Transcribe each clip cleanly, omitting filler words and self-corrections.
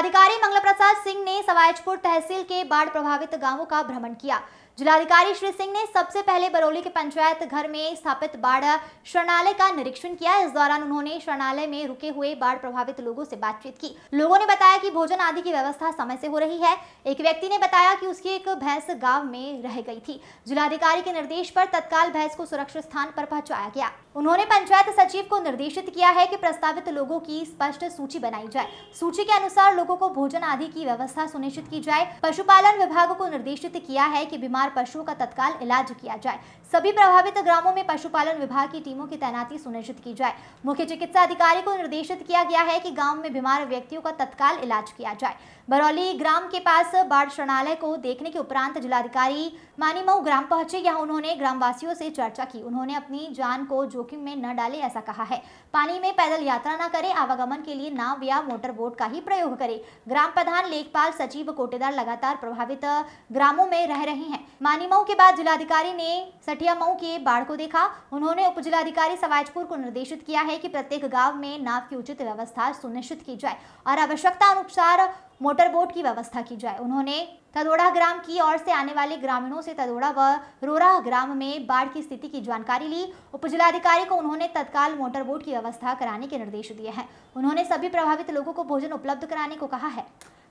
जिलाधिकारी मंगला प्रसाद सिंह ने सवाईजपुर तहसील के बाढ़ प्रभावित गांवों का भ्रमण किया। जिलाधिकारी श्री सिंह ने सबसे पहले बरौली के पंचायत घर में स्थापित बाढ़ शरणालय का निरीक्षण किया। इस दौरान उन्होंने शरणालय में रुके हुए बाढ़ प्रभावित लोगों से बातचीत की। लोगों ने बताया कि भोजन आदि की व्यवस्था समय से हो रही है। एक व्यक्ति ने बताया कि उसकी एक भैंस गांव में रह गई थी। जिलाधिकारी के निर्देश पर तत्काल भैंस को सुरक्षित स्थान पर पहुंचाया गया। उन्होंने पंचायत सचिव को निर्देशित किया है कि प्रस्तावित लोगों की स्पष्ट सूची बनाई जाए। सूची के अनुसार लोगों को भोजन आदि की व्यवस्था सुनिश्चित की जाए। पशुपालन विभाग को निर्देशित किया है कि बीमार पशुओं का तत्काल इलाज किया जाए। सभी प्रभावित ग्रामों में पशुपालन विभाग की टीमों की तैनाती सुनिश्चित की जाए। मुख्य चिकित्सा अधिकारी को निर्देशित किया गया है कि गांव में बीमार व्यक्तियों का तत्काल इलाज किया जाए। बरौली ग्राम के पास बाढ़ शरणालय को देखने के उपरांत जिलाधिकारी मानीमऊ ग्राम पहुंचे। यहाँ उन्होंने ग्रामवासियों से चर्चा की। उन्होंने अपनी जान को जोखिम में न डाले ऐसा कहा है। पानी में पैदल यात्रा न करें, आवागमन के लिए नाव या मोटर बोट का ही प्रयोग करें। ग्राम प्रधान, लेखपाल, सचिव, कोटेदार लगातार प्रभावित ग्रामों में रह रहे हैं। मानीमऊ के बाद जिलाधिकारी ने सठियामऊ के बाढ़ को देखा। उन्होंने उप जिलाधिकारी सवाईजपुर को निर्देशित किया है कि प्रत्येक गांव में नाव की उचित व्यवस्था सुनिश्चित की जाए और आवश्यकता अनुसार मोटर बोट की व्यवस्था की जाए। उन्होंने तदोड़ा ग्राम की ओर से आने वाले ग्रामीणों से तदोड़ा व रोरा ग्राम में बाढ़ की स्थिति की जानकारी ली। उप जिलाधिकारी को उन्होंने तत्काल मोटर बोट की व्यवस्था कराने के निर्देश दिए हैं। उन्होंने सभी प्रभावित लोगों को भोजन उपलब्ध कराने को कहा है।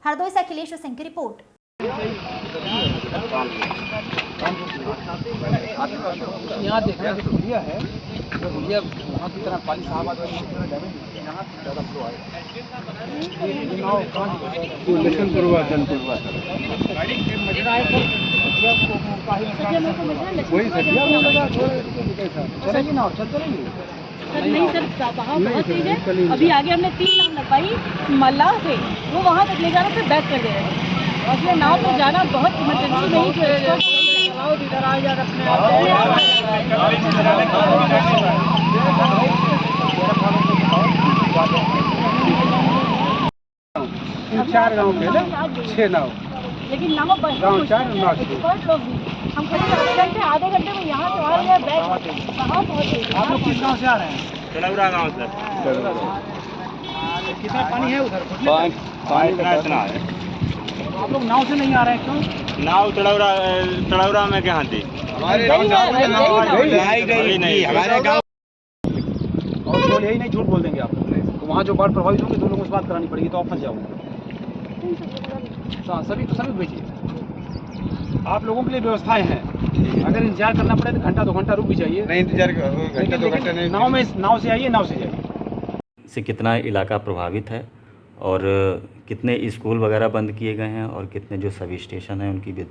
हरदोई से अखिलेश सिंह की रिपोर्ट। यहाँ देखने की भूलिया है, तो भूलिया वहाँ की तरह पाली साहबाद यहाँ ज़्यादा फ्लो है। चलेगी ना, चलेगी नहीं सर, बहाव बहुत तेज है। अभी आगे हमने 3 नाव लगवाई मल्लाह से, वो वहाँ तक ले जाना फिर बैक कर दे रहे हैं। और नाव तो जाना बहुत इमरजेंसी नहीं इधर आ जा अपने आप 4 गाँव के 6 नाव, लेकिन नाव गाँव 4 नाव लोग भी हम कहीं आधे घंटे में यहाँ से आ रहे हैं। बैग कहाँ पहुँचे? आप लोग किस गाँव से आ रहे हैं? तड़ौरा गाँव से। कितना पानी है उधर? पानी इतना है। आप लोग नाव से नहीं आ रहे हैं क्यों? नाव तड़ौरा में कहाँ थी? हमारे गाँव और तो यही नहीं, झूठ बोल देंगे आप। तो वहाँ जो बाढ़ प्रभावित होंगे 2 लोगों से बात करानी पड़ेगी, तो आप फंस जाओगे। हाँ, सभी भेजिए। आप लोगों के लिए व्यवस्थाएं हैं। अगर इंतजार करना पड़े तो घंटा 2 घंटा रुक भी जाइए। नहीं इंतजार घंटा 2 घंटा नहीं। नाव से आइए, नाव से जाइए। से कितना इलाका प्रभावित है और कितने स्कूल वगैरह बंद किए गए हैं और कितने जो सभी स्टेशन हैं उनकी जो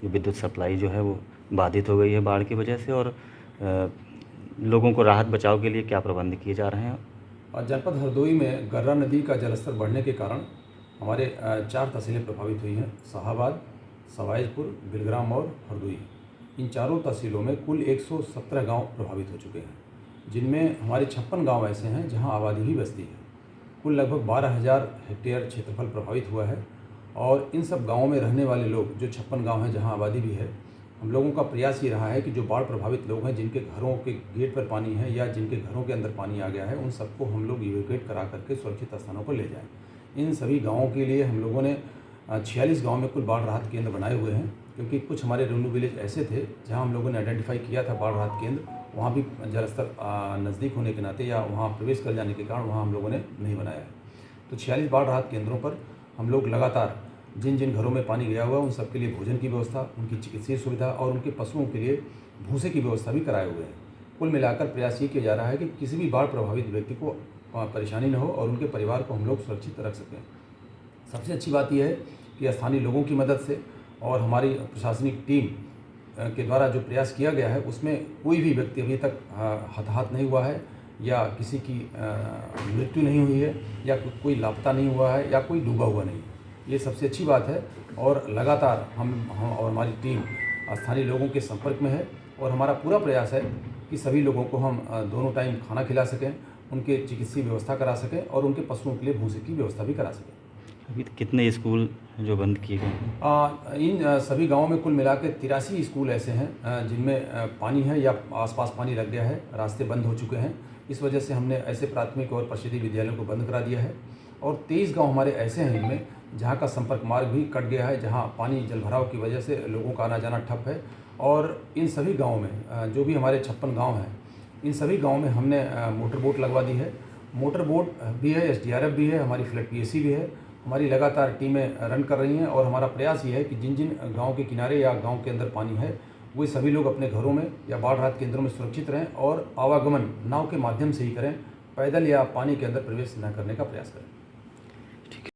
विद्युत सप्लाई जो है वो बाधित हो गई है बाढ़ की वजह से, और लोगों को राहत बचाव के लिए क्या प्रबंध किए जा रहे हैं। और जनपद हरदोई में गर्रा नदी का जलस्तर बढ़ने के कारण हमारे 4 तहसीलें प्रभावित हुई हैं। शाहाबाद, सवाईजपुर, बिलग्राम और हरदोई। इन चारों तहसीलों में कुल 117 गांव प्रभावित हो चुके हैं, जिनमें हमारे 56 गांव ऐसे हैं जहां आबादी भी बसती है। कुल लगभग 12,000 हेक्टेयर क्षेत्रफल प्रभावित हुआ है। और इन सब गाँवों में रहने वाले लोग, जो 56 गाँव हैं जहाँ आबादी भी है, हम लोगों का प्रयास ये रहा है कि जो बाढ़ प्रभावित लोग हैं, जिनके घरों के गेट पर पानी है या जिनके घरों के अंदर पानी आ गया है, उन सबको हम लोग इवैक्यूएट करा करके सुरक्षित स्थानों पर ले जाएं। इन सभी गाँवों के लिए हम लोगों ने 46 गाँव में कुल बाढ़ राहत केंद्र बनाए हुए हैं, क्योंकि कुछ हमारे रेवन्यू विलेज ऐसे थे जहाँ हम लोगों ने आइडेंटिफाई किया था बाढ़ राहत केंद्र, वहाँ भी जलस्तर नज़दीक होने के नाते या वहाँ प्रवेश कर जाने के कारण वहाँ हम लोगों ने नहीं बनाया है। तो 46 बाढ़ राहत केंद्रों पर हम लोग लगातार जिन जिन घरों में पानी गया हुआ है उन सबके लिए भोजन की व्यवस्था, उनकी चिकित्सीय सुविधा और उनके पशुओं के लिए भूसे की व्यवस्था भी कराए हुए हैं। कुल मिलाकर प्रयास ये किया जा रहा है कि किसी भी बाढ़ प्रभावित व्यक्ति को परेशानी न हो और उनके परिवार को हम लोग सुरक्षित रख सकें। सबसे अच्छी बात यह है कि स्थानीय लोगों की मदद से और हमारी प्रशासनिक टीम के द्वारा जो प्रयास किया गया है उसमें कोई भी व्यक्ति अभी तक हताहत नहीं हुआ है या किसी की मृत्यु नहीं हुई है या कोई लापता नहीं हुआ है या कोई डूबा हुआ नहीं है। ये सबसे अच्छी बात है। और लगातार हम और हमारी टीम स्थानीय लोगों के संपर्क में है और हमारा पूरा प्रयास है कि सभी लोगों को हम दोनों टाइम खाना खिला सकें, उनके चिकित्सीय व्यवस्था करा सकें और उनके पशुओं के लिए भूसे की व्यवस्था भी करा सकें। अभी कितने स्कूल जो बंद किए गए हैं? इन सभी गाँवों में कुल मिला के 83 स्कूल ऐसे हैं जिनमें पानी है या आसपास पानी लग गया है, रास्ते बंद हो चुके हैं। इस वजह से हमने ऐसे प्राथमिक और प्रसिद्धि विद्यालयों को बंद करा दिया है और 23 गांव हमारे ऐसे हैं इनमें जहां का संपर्क मार्ग भी कट गया है, जहां पानी जलभराव की वजह से लोगों का आना जाना ठप है। और इन सभी गाँवों में जो भी हमारे 56 गाँव हैं, इन सभी गाँव में हमने मोटर बोट लगवा दी है। मोटर बोट भी है, SDRF भी है, हमारी फ्लड PSC भी है। हमारी लगातार टीमें रन कर रही हैं और हमारा प्रयास ये है कि जिन जिन गांव के किनारे या गांव के अंदर पानी है, वे सभी लोग अपने घरों में या बाढ़ राहत केंद्रों में सुरक्षित रहें और आवागमन नाव के माध्यम से ही करें, पैदल या पानी के अंदर प्रवेश न करने का प्रयास करें।